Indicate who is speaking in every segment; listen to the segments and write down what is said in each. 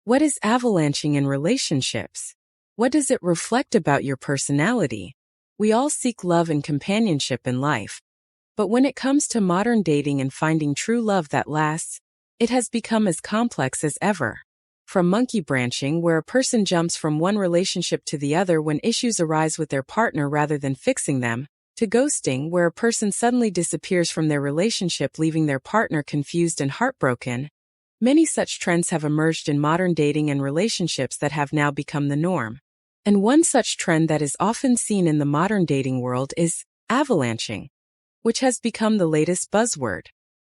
Speaker 1: What is avalanching in relationships? What does it reflect about your personality? We all seek love and companionship in life. But when it comes to modern dating and finding true love that lasts, it has become as complex as ever. From monkey branching, where a person jumps from one relationship to the other when issues arise with their partner rather than fixing them, to ghosting, where a person suddenly disappears from their relationship leaving their partner confused and heartbroken, many such trends have emerged in modern dating and relationships that have now become the norm. And one such trend that is often seen in the modern dating world is avalanching, which has become the latest buzzword.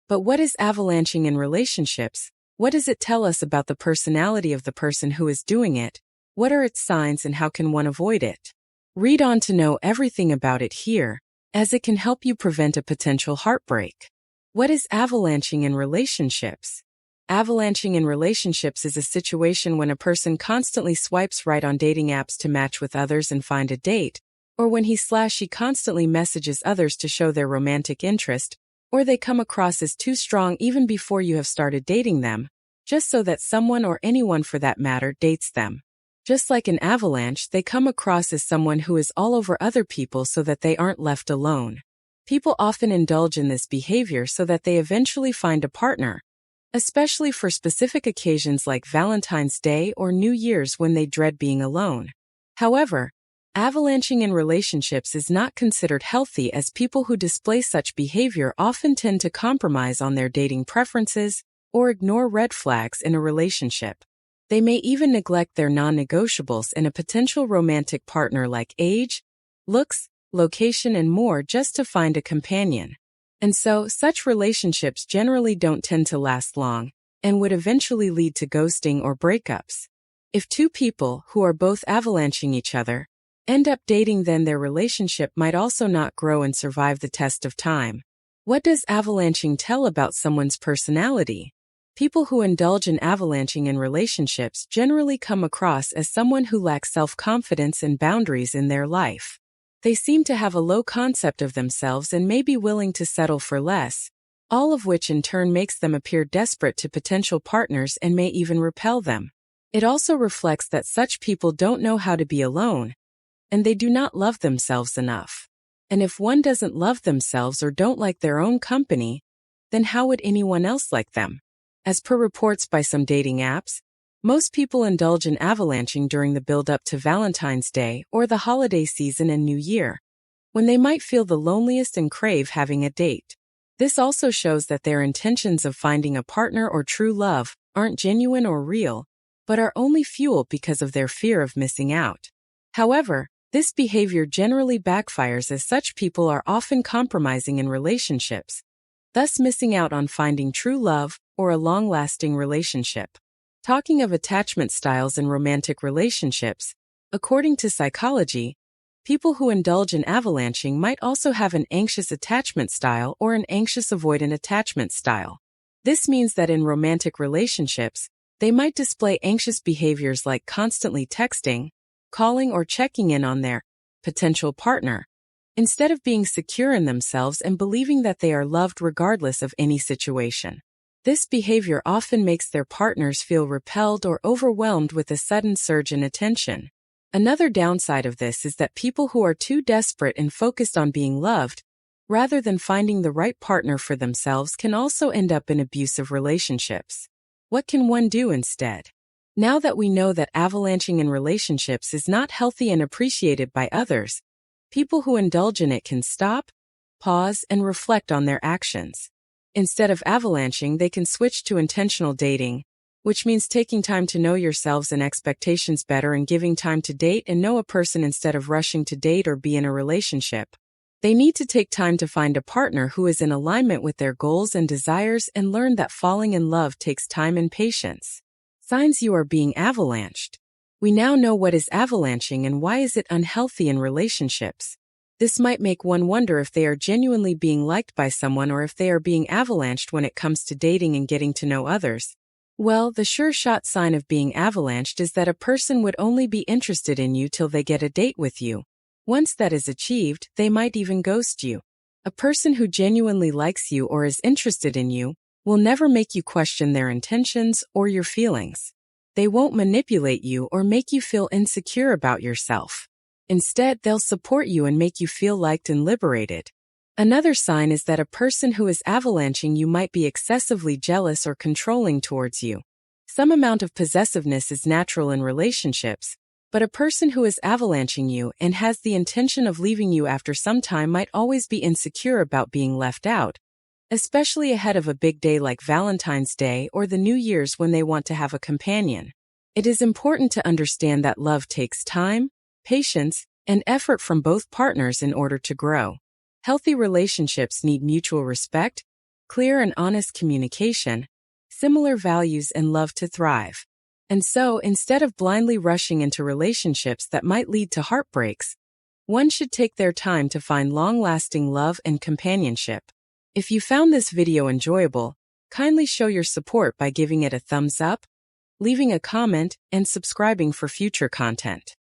Speaker 1: But what is avalanching in relationships? What does it tell us about the personality of the person who is doing it? What are its signs and how can one avoid it? Read on to know everything about it here, as it can help you prevent a potential heartbreak. What is avalanching in relationships? Avalanching in relationships is a situation when a person constantly swipes right on dating apps to match with others and find a date, or when he/she constantly messages others to show their romantic interest, or they come across as too strong even before you have started dating them, just so that someone or anyone for that matter dates them. Just like an avalanche, they come across as someone who is all over other people so that they aren't left alone. People often indulge in this behavior so that they eventually find a partner, especially for specific occasions like Valentine's Day or New Year's when they dread being alone. However, avalanching in relationships is not considered healthy, as people who display such behavior often tend to compromise on their dating preferences or ignore red flags in a relationship. They may even neglect their non-negotiables in a potential romantic partner like age, looks, location, and more just to find a companion. And so, such relationships generally don't tend to last long and would eventually lead to ghosting or breakups. If two people who are both avalanching each other end up dating, then their relationship might also not grow and survive the test of time. What does avalanching tell about someone's personality? People who indulge in avalanching in relationships generally come across as someone who lacks self-confidence and boundaries in their life. They seem to have a low concept of themselves and may be willing to settle for less, all of which in turn makes them appear desperate to potential partners and may even repel them. It also reflects that such people don't know how to be alone, and they do not love themselves enough. And if one doesn't love themselves or don't like their own company, then how would anyone else like them? As per reports by some dating apps, most people indulge in avalanching during the build-up to Valentine's Day or the holiday season and New Year, when they might feel the loneliest and crave having a date. This also shows that their intentions of finding a partner or true love aren't genuine or real, but are only fueled because of their fear of missing out. However, this behavior generally backfires, as such people are often compromising in relationships, thus missing out on finding true love or a long-lasting relationship. Talking of attachment styles in romantic relationships, according to psychology, people who indulge in avalanching might also have an anxious attachment style or an anxious avoidant attachment style. This means that in romantic relationships, they might display anxious behaviors like constantly texting, calling, or checking in on their potential partner, instead of being secure in themselves and believing that they are loved regardless of any situation. This behavior often makes their partners feel repelled or overwhelmed with a sudden surge in attention. Another downside of this is that people who are too desperate and focused on being loved, rather than finding the right partner for themselves, can also end up in abusive relationships. What can one do instead? Now that we know that avalanching in relationships is not healthy and appreciated by others, people who indulge in it can stop, pause, and reflect on their actions. Instead of avalanching, they can switch to intentional dating, which means taking time to know yourselves and expectations better and giving time to date and know a person instead of rushing to date or be in a relationship. They need to take time to find a partner who is in alignment with their goals and desires and learn that falling in love takes time and patience. Signs you are being avalanched. We now know what is avalanching and why is it unhealthy in relationships. This might make one wonder if they are genuinely being liked by someone or if they are being avalanched when it comes to dating and getting to know others. Well, the sure-shot sign of being avalanched is that a person would only be interested in you till they get a date with you. Once that is achieved, they might even ghost you. A person who genuinely likes you or is interested in you will never make you question their intentions or your feelings. They won't manipulate you or make you feel insecure about yourself. Instead, they'll support you and make you feel liked and liberated. Another sign is that a person who is avalanching you might be excessively jealous or controlling towards you. Some amount of possessiveness is natural in relationships, but a person who is avalanching you and has the intention of leaving you after some time might always be insecure about being left out, especially ahead of a big day like Valentine's Day or the New Year's when they want to have a companion. It is important to understand that love takes time, patience, and effort from both partners in order to grow. Healthy relationships need mutual respect, clear and honest communication, similar values, and love to thrive. And so, instead of blindly rushing into relationships that might lead to heartbreaks, one should take their time to find long-lasting love and companionship. If you found this video enjoyable, kindly show your support by giving it a thumbs up, leaving a comment, and subscribing for future content.